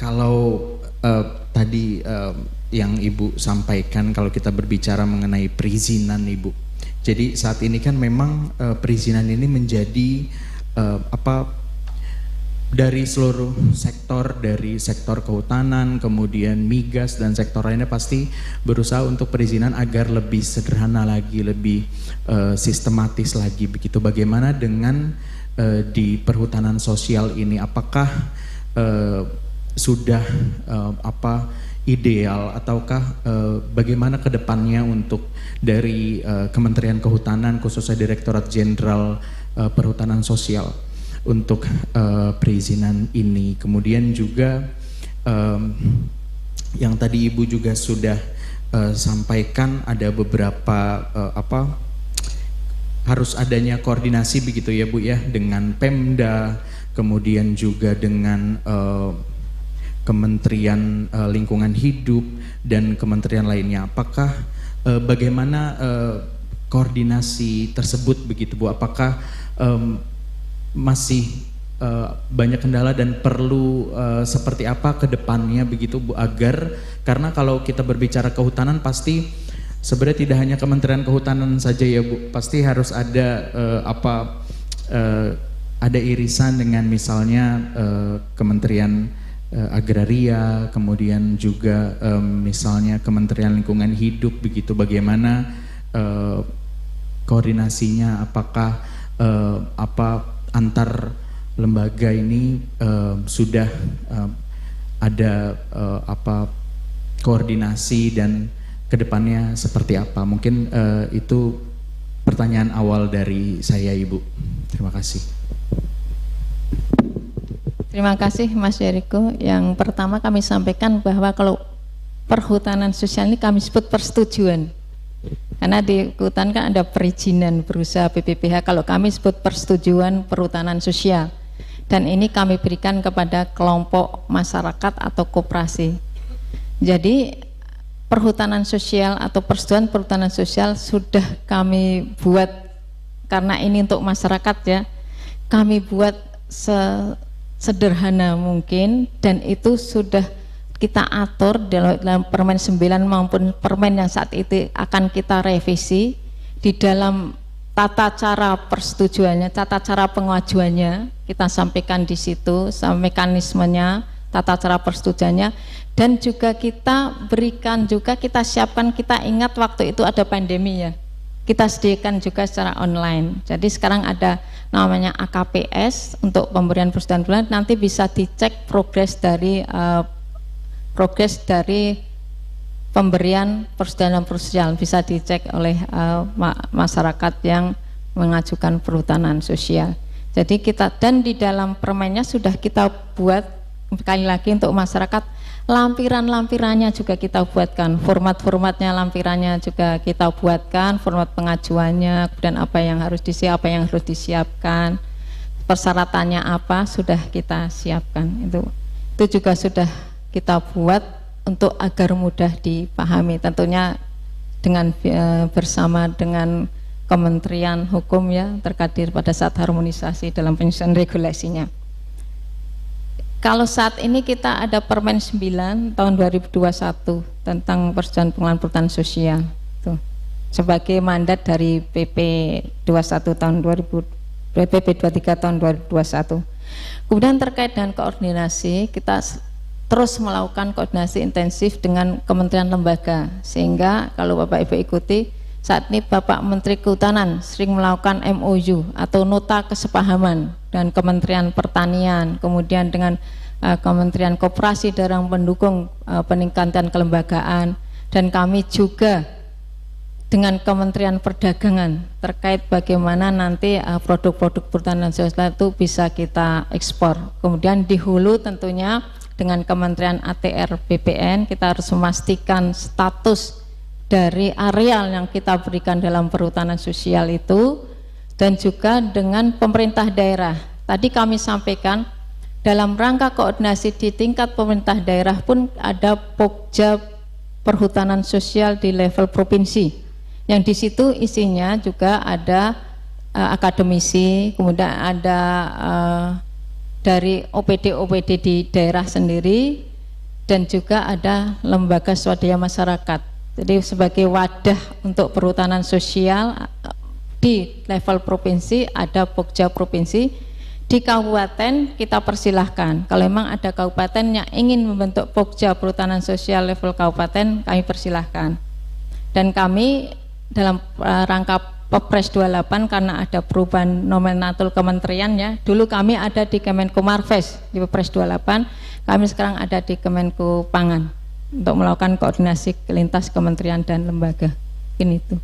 Kalau tadi yang Ibu sampaikan, kalau kita berbicara mengenai perizinan Ibu, jadi saat ini kan memang perizinan ini menjadi dari seluruh sektor, dari sektor kehutanan, kemudian migas dan sektor lainnya pasti berusaha untuk perizinan agar lebih sederhana lagi, lebih sistematis lagi begitu. Bagaimana dengan di perhutanan sosial ini? Apakah sudah ideal ataukah bagaimana ke depannya untuk dari Kementerian Kehutanan khususnya Direktorat Jenderal Perhutanan Sosial untuk perizinan ini? Kemudian juga yang tadi Ibu juga sudah sampaikan ada beberapa harus adanya koordinasi begitu ya Bu ya, dengan Pemda, kemudian juga dengan Kementerian Lingkungan Hidup dan kementerian lainnya. Apakah bagaimana koordinasi tersebut begitu Bu? Apakah masih banyak kendala dan perlu seperti apa ke depannya begitu Bu, agar, karena kalau kita berbicara kehutanan pasti sebenarnya tidak hanya Kementerian Kehutanan saja ya Bu, pasti harus ada ada irisan dengan misalnya Kementerian Agraria, kemudian juga misalnya Kementerian Lingkungan Hidup begitu. Bagaimana koordinasinya? Apakah antar lembaga ini sudah ada koordinasi dan kedepannya seperti apa? Mungkin itu pertanyaan awal dari saya Ibu. Terima kasih. Terima kasih Mas Jericho. Yang pertama kami sampaikan bahwa kalau perhutanan sosial ini kami sebut persetujuan. Karena di kehutanan kan ada perizinan berusaha PPPH, kalau kami sebut persetujuan perhutanan sosial. Dan ini kami berikan kepada kelompok masyarakat atau koperasi. Jadi perhutanan sosial atau persetujuan perhutanan sosial sudah kami buat, karena ini untuk masyarakat ya, kami buat sederhana mungkin, dan itu sudah kita atur dalam Permen 9 maupun Permen yang saat itu akan kita revisi. Di dalam tata cara persetujuannya, tata cara pengajuannya kita sampaikan di situ, mekanismenya, tata cara persetujuannya, dan juga kita berikan juga, kita siapkan, kita ingat waktu itu ada pandemi ya, kita sediakan juga secara online. Jadi sekarang ada namanya AKPS untuk pemberian persetujuan bulan, nanti bisa dicek progres dari pemberian persetujuan sosial, bisa dicek oleh masyarakat yang mengajukan perhutanan sosial. Jadi kita, dan di dalam permennya sudah kita buat sekali lagi untuk masyarakat, lampiran-lampirannya juga kita buatkan, format-formatnya, lampirannya juga kita buatkan, format pengajuannya, kemudian apa yang harus disiapkan, persyaratannya apa sudah kita siapkan. Itu juga sudah kita buat untuk agar mudah dipahami, tentunya dengan bersama dengan Kementerian Hukum ya, terkait pada saat harmonisasi dalam penyusunan regulasinya. Kalau saat ini kita ada Permen 9 tahun 2021 tentang persetujuan pengelolaan perhutanan sosial tuh, sebagai mandat dari PP 21 tahun 2000, PP 23 tahun 2021. Kemudian terkait dengan koordinasi, kita terus melakukan koordinasi intensif dengan kementerian lembaga, sehingga kalau Bapak Ibu ikuti, saat ini Bapak Menteri Kehutanan sering melakukan MOU atau nota kesepahaman dengan Kementerian Pertanian, kemudian dengan Kementerian Koperasi dalam pendukung peningkatan kelembagaan, dan kami juga dengan Kementerian Perdagangan terkait bagaimana nanti produk-produk perhutanan sosial itu bisa kita ekspor. Kemudian di hulu tentunya dengan Kementerian ATR BPN kita harus memastikan status dari areal yang kita berikan dalam perhutanan sosial itu, dan juga dengan pemerintah daerah. Tadi kami sampaikan dalam rangka koordinasi di tingkat pemerintah daerah pun ada Pokja Perhutanan Sosial di level provinsi, yang di situ isinya juga ada akademisi, kemudian ada dari OPD-OPD di daerah sendiri, dan juga ada lembaga swadaya masyarakat. Jadi sebagai wadah untuk perhutanan sosial di level provinsi, ada Pokja provinsi. Di kabupaten kita persilahkan, kalau memang ada kabupaten yang ingin membentuk Pokja perhutanan sosial level kabupaten, kami persilahkan. Dan kami dalam rangka Perpres 28, karena ada perubahan nomenklatur kementerian ya, dulu kami ada di Kemenko Marves di Perpres 28, kami sekarang ada di Kemenko Pangan untuk melakukan koordinasi lintas kementerian dan lembaga. Ini itu.